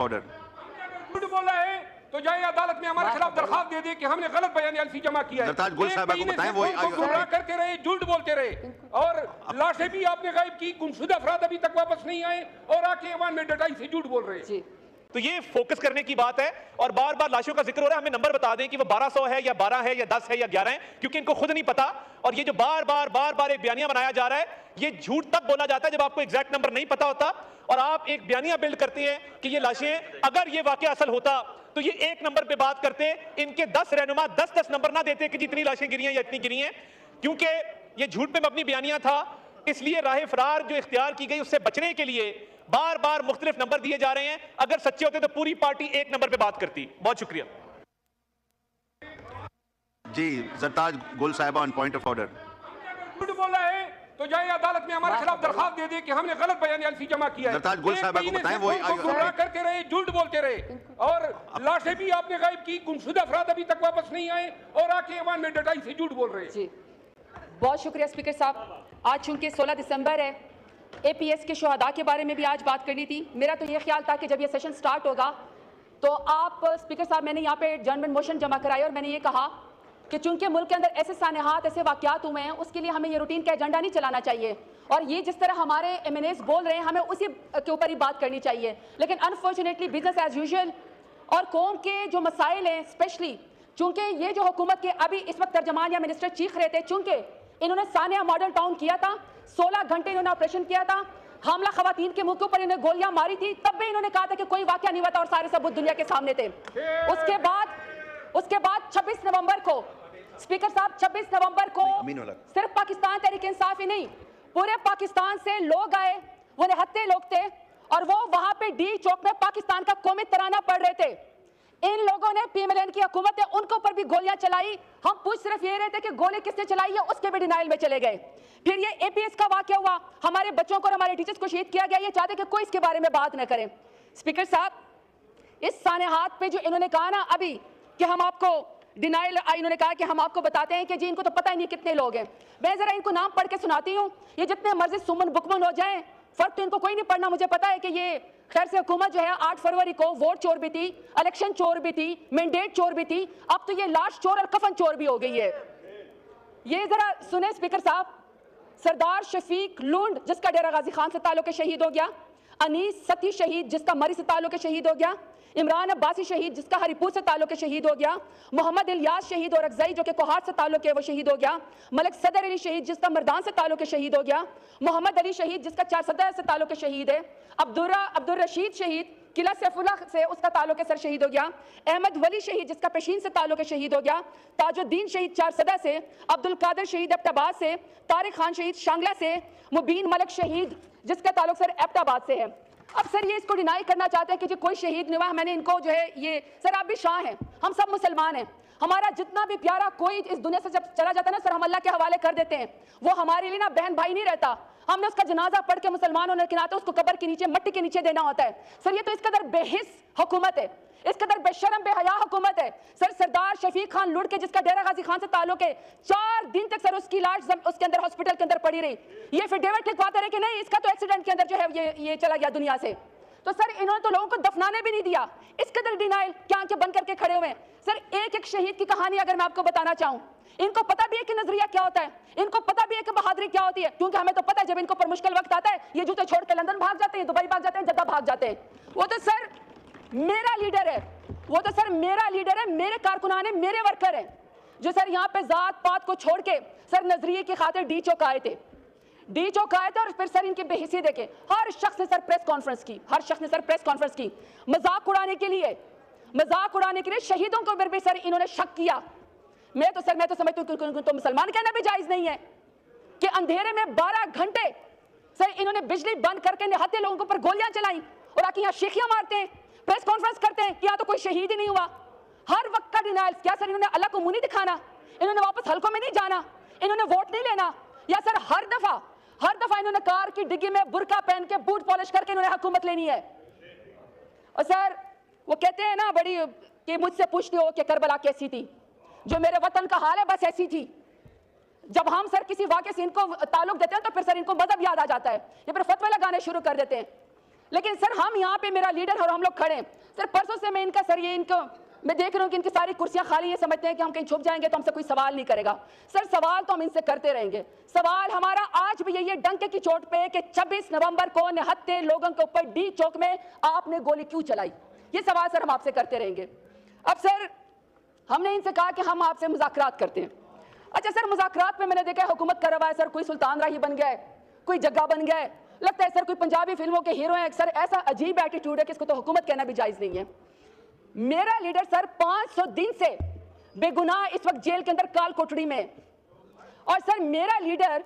Order جھوٹ بولا ہے تو جائے عدالت میں ہمارے خلاف درخواست دے دے کہ ہم نے غلط بیان الفی جمع کیا ہے. سرتاج گل صاحبہ کو بتائیں وہ گمراہ کرتے رہے, جھوٹ بولتے رہے, اور لاشیں بھی آپ نے غائب کی, گمشدہ افراد ابھی تک واپس نہیں آئے اور آ کے ایوان میں ڈٹائی سے جھوٹ بول رہے ہیں. تو یہ فوکس کرنے کی بات ہے, اور بار بار لاشوں کا ذکر ہو رہا ہے. ہمیں نمبر بتا دیں کہ وہ 1200 ہے یا 12 ہے یا 10 ہے یا 11 ہے, کیونکہ ان کو خود نہیں پتا. اور یہ جو بار بار ایک بیانیہ بنایا جا رہا ہے, یہ جھوٹ تب بولا جاتا ہے جب آپ کو ایگزیکٹ نمبر نہیں پتا ہوتا, اور آپ ایک بیانیہ بلڈ کرتے ہیں کہ یہ لاشیں, اگر یہ واقعہ اصل ہوتا تو یہ ایک نمبر پہ بات کرتے, ان کے 10 رہنما 10 نمبر نہ دیتے کہ جتنی لاشیں گری ہیں یا اتنی گری ہیں. کیونکہ یہ جھوٹ پہ مبنی بیانیہ تھا, اس لیے راہ فرار جو اختیار کی گئی اس سے بچنے کے لیے بار بار مختلف نمبر دیے جا رہے ہیں. اگر سچے ہوتے تو پوری پارٹی ایک نمبر پہ بات کرتی. بہت شکریہ. جی سرتاج گل صاحبہ آن پوائنٹ آف آرڈر. جھوٹ بولا ہے تو جائے عدالت میں ہمارے خلاف درخواست دے دے کہ ہم نے غلط بیان الفی جمع کیا ہے. سرتاج گل صاحبہ کو بتائیں وہ گمراہ کرتے رہے, جھوٹ بولتے رہے, اور لاشیں بھی آپ نے غائب کی, گمشدہ افراد ابھی تک واپس نہیں آئے اور آ کے ایوان میں ڈٹائی سے جھوٹ بول رہے ہیں. بہت شکریہ اسپیکر صاحب. آج چونکہ 16 دسمبر ہے, اے پی ایس کے شہداء کے بارے میں بھی آج بات کرنی تھی. میرا تو یہ خیال تھا کہ جب یہ سیشن سٹارٹ ہوگا تو آپ اسپیکر صاحب, میں نے یہاں پہ جرنمنٹ موشن جمع کرائی اور میں نے یہ کہا کہ چونکہ ملک کے اندر ایسے سانحات, ایسے واقعات ہوئے ہیں, اس کے لیے ہمیں یہ روٹین کا ایجنڈا نہیں چلانا چاہیے, اور یہ جس طرح ہمارے ایم این ایز بول رہے ہیں ہمیں اسی کے اوپر ہی بات کرنی چاہیے. لیکن انفارچونیٹلی بزنس ایز یوزول اور قوم کے جو مسائل ہیں, اسپیشلی چونکہ یہ جو حکومت کے ابھی اس وقت ترجمان یا منسٹر چیخ رہے تھے, چونکہ انہوں نے سانحہ ماڈل ٹاؤن کیا تھا, 16 گھنٹے انہوں نے آپریشن کیا تھا, حاملہ خواتین کے منہ کے اوپر انہیں گولیاں ماری تھی, تب بھی انہوں نے کہا تھا کہ کوئی واقعہ نہیں ہوا تھا اور سارے ثبوت دنیا کے سامنے تھے. اس کے بعد 26 نومبر کو اسپیکر صاحب 26 نومبر کو صرف پاکستان تحریک انصاف ہی نہیں, پورے پاکستان سے لوگ آئے, وہ نہتے لوگ تھے, اور وہ وہاں پہ ڈی چوک میں پاکستان کا قومی ترانہ پڑھ رہے تھے. ان لوگوں نے پی ایم ایل این کی حکومت ہے ان کے اوپر بھی گولیاں چلائی. ہم پوچھ صرف یہ رہے تھے کہ گولی کس نے چلائی ہے, اس کے بھی ڈینائل میں چلے گئے. پھر یہ اے پی ایس کا واقعہ ہوا, ہمارے بچوں کو اور ہمارے ٹیچرز کو شہید کیا گیا, یہ چاہتے کہ کوئی اس کے بارے میں بات نہ کرے. اسپیکر صاحب, اس سانحات پہ جو انہوں نے کہا نا ابھی کہ ہم آپ کو ڈینائل, انہوں نے کہا کہ ہم آپ کو بتاتے ہیں کہ جی ان کو تو پتہ ہی نہیں کتنے لوگ ہیں. میں ذرا ان کو نام پڑھ کے سناتی ہوں, یہ جتنے مرضی سمن بکمن ہو جائیں, فرق تو ان کو کوئی نہیں پڑھنا. مجھے پتا ہے کہ یہ خیر سے حکومت جو ہے 8 فروری کو ووٹ چور بھی تھی, الیکشن چور بھی تھی, مینڈیٹ چور بھی تھی, اب تو یہ لاش چور اور کفن چور بھی ہو گئی ہے. یہ ذرا سنیں اسپیکر صاحب, سردار شفیق لونڈ جس کا ڈیرہ غازی خان سے تعلق ہے شہید ہو گیا, انیس ستی شہید جس کا مری سے تعلق ہے شہید ہو گیا, عمران عباسی شہید جس کا ہری پور سے تعلق ہے شہید ہو گیا, محمد الیاس شہید اور اکزئی جو کہ کوہاٹ سے تعلق ہے وہ شہید ہو گیا, ملک صدر علی شہید جس کا مردان سے تعلق ہے شہید ہو گیا, محمد علی شہید جس کا 4 صدر سے تعلق ہے شہید ہے, عبدالرشید شہید قلعہ سیف اللہ سے اس کا تعلق ہے سر شہید ہو گیا, احمد ولی شہید جس کا پیشین سے تعلق ہے شہید ہو گیا, تاج الدین شہید 4 صدر سے, عبد القادر شہید ایبٹ آباد سے, طارق خان شہید شانگلہ سے, مبین ملک شہید جس کا تعلق سر ایبٹ آباد سے ہے. اب سر یہ اس کو ڈینائی کرنا چاہتے ہیں کہ جی کوئی شہید نہیں ہوا. میں نے ان کو جو ہے یہ سر آپ بھی شاہ ہیں, ہم سب مسلمان ہیں, ہمارا جتنا بھی پیارا کوئی اس دنیا سے جب چلا جاتا ہے نا سر ہم اللہ کے حوالے کر دیتے ہیں, وہ ہمارے لیے نا بہن بھائی نہیں رہتا. ہم نے اس کا جنازہ پڑھ کے مسلمان ہونے کے ناطے اس کو قبر کے نیچے مٹی کے نیچے دینا ہوتا ہے. سر یہ تو اس قدر بے حس حکومت ہے, اس قدر بے شرم بے حیا حکومت ہے. سر سردار شفیق خان لڑ کے جس کا ڈیرہ غازی خان سے تعلق ہے, 4 دن تک سر اس کی لاش اس کے اندر ہاسپٹل کے اندر پڑی رہی. یہ پھر ڈیوڈ لکھواتے رہے کہ نہیں اس کا تو ایکسیڈنٹ کے اندر جو ہے یہ چلا گیا دنیا سے. تو سر انہوں نے تو لوگوں کو دفنانے بھی نہیں دیا, اس قدر ڈینائل کیا آنکھیں بند کر کے کھڑے ہوئے ہیں. سر ایک ایک شہید کی کہانی اگر میں آپ کو بتانا چاہوں, ان کو پتہ بھی ہے کہ نظریہ کیا ہوتا ہے, ان کو پتہ بھی ہے کہ بہادری کیا ہوتی ہے, کیونکہ ہمیں تو پتہ ہے جب ان کو پر مشکل وقت آتا ہے یہ جوتے چھوڑ کے لندن بھاگ جاتے ہیں, دبئی بھاگ جاتے ہیں, جدہ بھاگ جاتے ہیں. وہ تو سر میرا لیڈر ہے, وہ تو سر میرا لیڈر ہے, میرے کارکنان ہیں, میرے ورکر ہیں, جو سر یہاں پہ ذات پات کو چھوڑ کے سر نظریے کی خاطر ڈی چوک آئے تھے, ڈی چوک آئے تھے. اور پھر سر ان کی بے حسی دیکھیں, ہر شخص نے سر پریس کانفرنس کی, ہر شخص نے سر پریس کانفرنس کی مذاق اڑانے کے لیے, شہیدوں کو بھی سر انہوں نے شک کیا. میں تو سمجھتا ہوں کہ تو مسلمان کہنا بھی جائز نہیں ہے کہ اندھیرے میں 12 گھنٹے سر انہوں نے بجلی بند کر کے نہتے لوگوں پر گولیاں چلائیں اور آ کے یہاں شیخیاں مارتے ہیں, پریس کانفرنس کرتے ہیں کہ یہاں تو کوئی شہید ہی نہیں ہوا. ہر وقت کا ڈینائل. کیا سر انہوں نے اللہ کو منہ نہیں دکھانا, انہوں نے واپس حلقوں میں نہیں جانا, انہوں نے ووٹ نہیں لینا, یا سر ہر دفعہ انہوں نے کار کی ڈگی میں برقع پہن کے بوٹ پالش کر کے انہوں نے حکومت لینی ہے. اور سر وہ کہتے ہیں نا بڑی کہ مجھ سے پوچھتے ہو کہ کربلا کیسی تھی, جو میرے وطن کا حال ہے بس ایسی تھی. جب ہم سر کسی واقعے سے ان کو تعلق دیتے ہیں تو پھر سر ان کو مذہب یاد آ جاتا ہے, یہ پھر فتوے لگانے شروع کر دیتے ہیں. لیکن سر ہم یہاں پہ میرا لیڈر اور ہم لوگ کھڑے ہیں سر. پرسوں سے میں ان کا سر یہ ان کو میں دیکھ رہا ہوں کہ ان کی ساری کرسیاں خالی ہیں, سمجھتے ہیں کہ ہم کہیں چھپ جائیں گے تو ہم سے کوئی سوال نہیں کرے گا. سر سوال تو ہم ان سے کرتے رہیں گے. سوال ہمارا آج بھی یہی ہے ڈنکے کی چوٹ پہ کہ 26 نومبر کو نہتے لوگوں کے اوپر ڈی چوک میں آپ نے گولی کیوں چلائی, یہ سوال سر ہم آپ سے کرتے رہیں گے. اب سر ہم نے ان سے کہا کہ ہم آپ سے مذاکرات کرتے ہیں. اچھا سر مذاکرات میں نے دیکھا ہے حکومت کر رہا ہے سر, کوئی سلطان راہی بن گیا ہے, کوئی جگہ بن گیا ہے, لگتا ہے سر کوئی پنجابی فلموں کے ہیرو ہیں. سر ایسا عجیب ایٹیٹیوڈ ہے کہ اس کو تو حکومت کہنا بھی جائز نہیں ہے. میرا لیڈر سر 500 دن سے بے گناہ اس وقت جیل کے اندر کال کوٹڑی میں, اور سر میرا لیڈر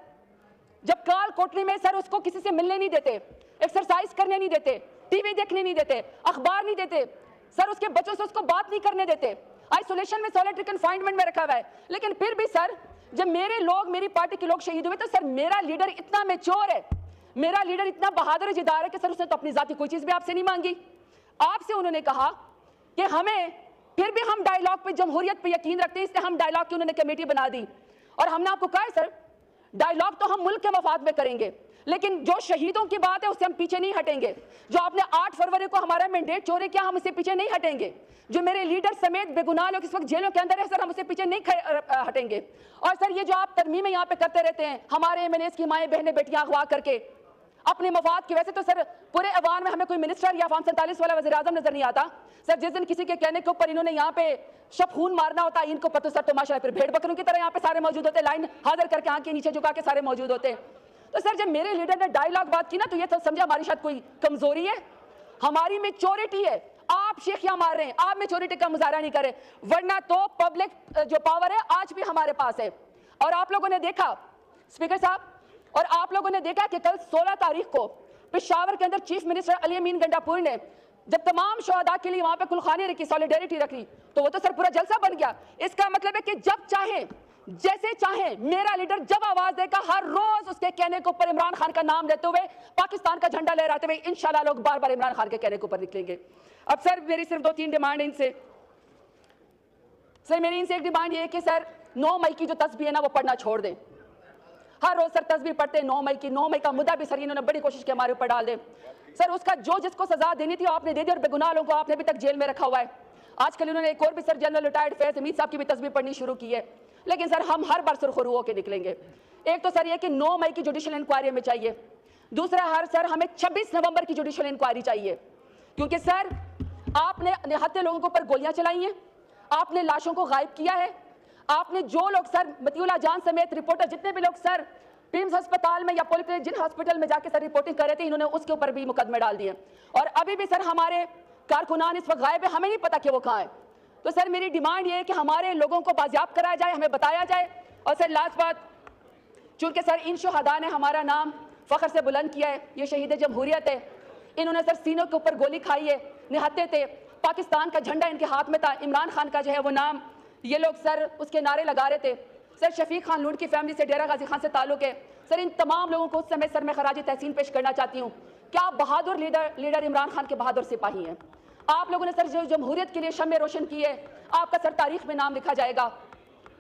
جب کال کوٹڑی میں سر اس کو کسی سے ملنے نہیں دیتے, ایکسرسائز کرنے نہیں دیتے, ٹی وی دیکھنے نہیں دیتے, اخبار نہیں دیتے سر, اس کے بچوں سے اس کو بات نہیں کرنے دیتے, آئسولیشن میں سولیٹری کنفائنمنٹ میں رکھا ہوا ہے. لیکن پھر بھی سر جب میرے لوگ میری پارٹی کے لوگ شہید ہوئے تو سر میرا لیڈر اتنا میچور ہے, میرا لیڈر اتنا بہادر جدار ہے کہ سر اس نے تو اپنی ذاتی کوئی چیز بھی آپ سے نہیں مانگی. آپ سے انہوں نے کہا کہ ہمیں پھر بھی ہم ڈائیلاگ پہ جمہوریت پہ یقین رکھتے ہیں, اس لیے ہم ڈائیلاگ کی انہوں نے کمیٹی بنا دی. اور ہم نے آپ کو کہا ہے سر ڈائیلاگ تو ہم ملک کے مفاد میں کریں گے, لیکن جو شہیدوں کی بات ہے اس سے ہم پیچھے نہیں ہٹیں گے. جو آپ نے 8 فروری کو ہمارا مینڈیٹ چوری کیا, ہم اس سے پیچھے نہیں ہٹیں گے. جو میرے لیڈر سمیت بے گناہ لوگ اس وقت جیلوں کے اندر ہے سر, ہم اس سے پیچھے نہیں ہٹیں گے. اور سر یہ جو آپ ترمیمیں یہاں پہ کرتے رہتے ہیں ہمارے ایم ایل ایز کی مائیں بہنیں بیٹیاں اغوا کر کے اپنے مفاد کی, ویسے تو سر پورے ایوان میں ہمیں کوئی منسٹر یا فارم 47 والا وزیر اعظم نظر نہیں آتا سر. جس دن کسی کے کہنے کے اوپر انہوں نے یہاں پہ شب خون مارنا ہوتا ہے ان کو پتہ سر, تو ماشاءاللہ پھر بھیڑ بکروں کی طرح یہاں پہ سارے موجود ہوتے ہیں, لائن حاضر کر کے آنکھ کے نیچے جھکا کے سارے موجود ہوتے ہیں. تو سر جب میرے لیڈر نے ڈائیلاگ بات کی نا تو یہ تو سمجھا ہماری شاید کوئی کمزوری ہے, ہماری میچورٹی ہے. آپ شیخیاں مار رہے ہیں, آپ میچورٹی کا مظاہرہ نہیں کرے, ورنہ تو پبلک جو پاور ہے آج بھی ہمارے پاس ہے. اور آپ لوگوں نے دیکھا اسپیکر صاحب, اور آپ لوگوں نے دیکھا کہ کل 16 تاریخ کو پشاور کے اندر چیف منسٹر علی امین گنڈا پور نے جب تمام شہداء کے لیے وہاں پہ کلخانی رکھی, سولیڈیریٹی رکھی, تو وہ تو سر پورا جلسہ بن گیا. اس کا مطلب ہے کہ جب چاہیں جیسے چاہیں میرا لیڈر جب آواز دے گا ہر روز اس کے کہنے کے اوپر عمران خان کا نام لیتے ہوئے پاکستان کا جھنڈا لہراتے ہوئے انشاءاللہ لوگ بار بار عمران خان کے کہنے کے اوپر نکلیں گے. اب سر میری صرف 2-3 ڈیمانڈ ہیں ان سے. سر میری ان سے ایک ڈیمانڈ یہ ہے کہ سر 9 مئی کی جو تسبیح ہے نا وہ پڑھنا چھوڑ دیں. ہر روز سر تسبیح پڑھتے ہیں 9 مئی کی, 9 مئی کا مدعا بھی سر انہوں نے بڑی کوشش کی ہمارے اوپر ڈال دیں. سر اس کا جو جس کو سزا دینی تھی آپ نے دے دی, اور بے گناہ لوگوں کو آپ نے ابھی تک جیل میں رکھا ہوا ہے. آج کل انہوں نے ایک اور بھی سر جنرل ریٹائرڈ فیض حمید صاحب کی بھی تسبیح پڑھنی شروع کی ہے. لیکن سر ہم ہر بار سرخرو ہو کے نکلیں گے. ایک تو سر یہ کہ 9 مئی کی جوڈیشل انکوائری ہمیں چاہیے, دوسرا سر ہمیں 26 نومبر کی جوڈیشل انکوائری چاہیے, کیونکہ سر آپ نے نہتے لوگوں کے اوپر گولیاں چلائی ہیں, آپ نے لاشوں کو غائب کیا ہے, آپ نے جو لوگ سر مطیع اللہ جان سمیت رپورٹر جتنے بھی لوگ سر پیمز ہسپتال میں یا پولی جن ہسپتال میں جا کے سر رپورٹنگ کر رہے تھے, انہوں نے اس کے اوپر بھی مقدمے ڈال دیے. اور ابھی بھی سر ہمارے کارکنان اس وقت غائب ہے, ہمیں نہیں پتا کہ وہ کہاں ہے. تو سر میری ڈیمانڈ یہ ہے کہ ہمارے لوگوں کو بازیاب کرایا جائے, ہمیں بتایا جائے. اور سر لاسٹ بات, چونکہ سر ان شہداء نے ہمارا نام فخر سے بلند کیا ہے, یہ شہید جمہوریت ہے, انہوں نے سر سینوں کے اوپر گولی کھائی ہے, نہتے تھے, پاکستان کا جھنڈا ان کے ہاتھ میں تھا, عمران خان کا جو ہے وہ نام یہ لوگ سر اس کے نعرے لگا رہے تھے. سر شفیق خان لونڈ کی فیملی سے ڈیرہ غازی خان سے تعلق ہے. سر ان تمام لوگوں کو اس سمے سر میں خراج تحسین پیش کرنا چاہتی ہوں. کیا بہادر لیڈر عمران خان کے بہادر سپاہی ہیں. آپ لوگوں نے سر جو جمہوریت کے لیے شمع روشن کی ہے, آپ کا سر تاریخ میں نام لکھا جائے گا.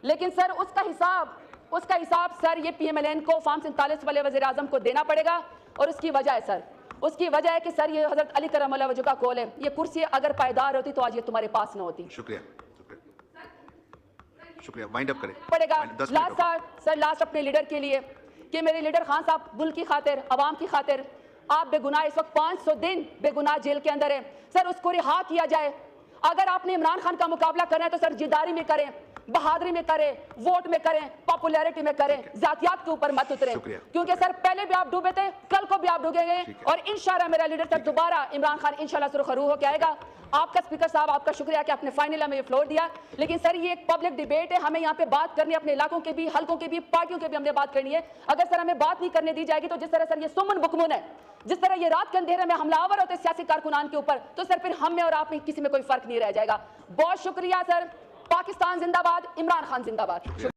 لیکن سر اس کا حساب سر یہ پی ایم ایل این کو فارم 47 والے وزیر اعظم کو دینا پڑے گا. اور اس کی وجہ ہے سر, اس کی وجہ ہے کہ سر یہ حضرت علی کرم اللہ وجہ کا قول ہے, یہ کرسی اگر پائیدار ہوتی تو آج یہ تمہارے پاس نہ ہوتی. شکریہ وائنڈ اپ کریں پڑے گا. لاسٹ اپنے لیڈر کے لیے کہ میرے لیڈر خان صاحب ملک کی خاطر, عوام کی خاطر, آپ بے گناہ اس وقت 500 دن بے گناہ جیل کے اندر ہے. سر اس کو رہا کیا جائے. اگر آپ نے عمران خان کا مقابلہ کرنا ہے تو سر جداری میں کریں, بہادری میں کریں, ووٹ میں کریں, پاپولیرٹی میں کریں, ذاتیات کے اوپر مت اتریں. کیونکہ سر پہلے بھی آپ ڈوبے تھے, کل کو بھی آپ ڈوبیں گے, اور انشاءاللہ میرا لیڈر سر دوبارہ عمران خان انشاءاللہ سرخرو ہو کے آئے گا. آپ کا اسپیکر صاحب آپ کا شکریہ کہ آپ نے فائنل ہمیں یہ فلور دیا. لیکن سر یہ ایک پبلک ڈیبیٹ ہے, ہمیں یہاں پہ بات کرنی ہے, اپنے علاقوں کے بھی, حلقوں کے بھی, پارٹیوں کے بھی ہم نے بات کرنی ہے. اگر سر ہمیں بات نہیں کرنے دی جائے گی تو جس طرح سر یہ سمن بکمن ہے, جس طرح یہ رات کے اندھیرے میں حملہ آور ہوتے سیاسی کارکنان کے اوپر, تو سر پھر ہم میں اور آپ میں کسی میں کوئی فرق نہیں رہ جائے گا. بہت شکریہ سر. پاکستان زندہ باد, عمران خان زندہ باد.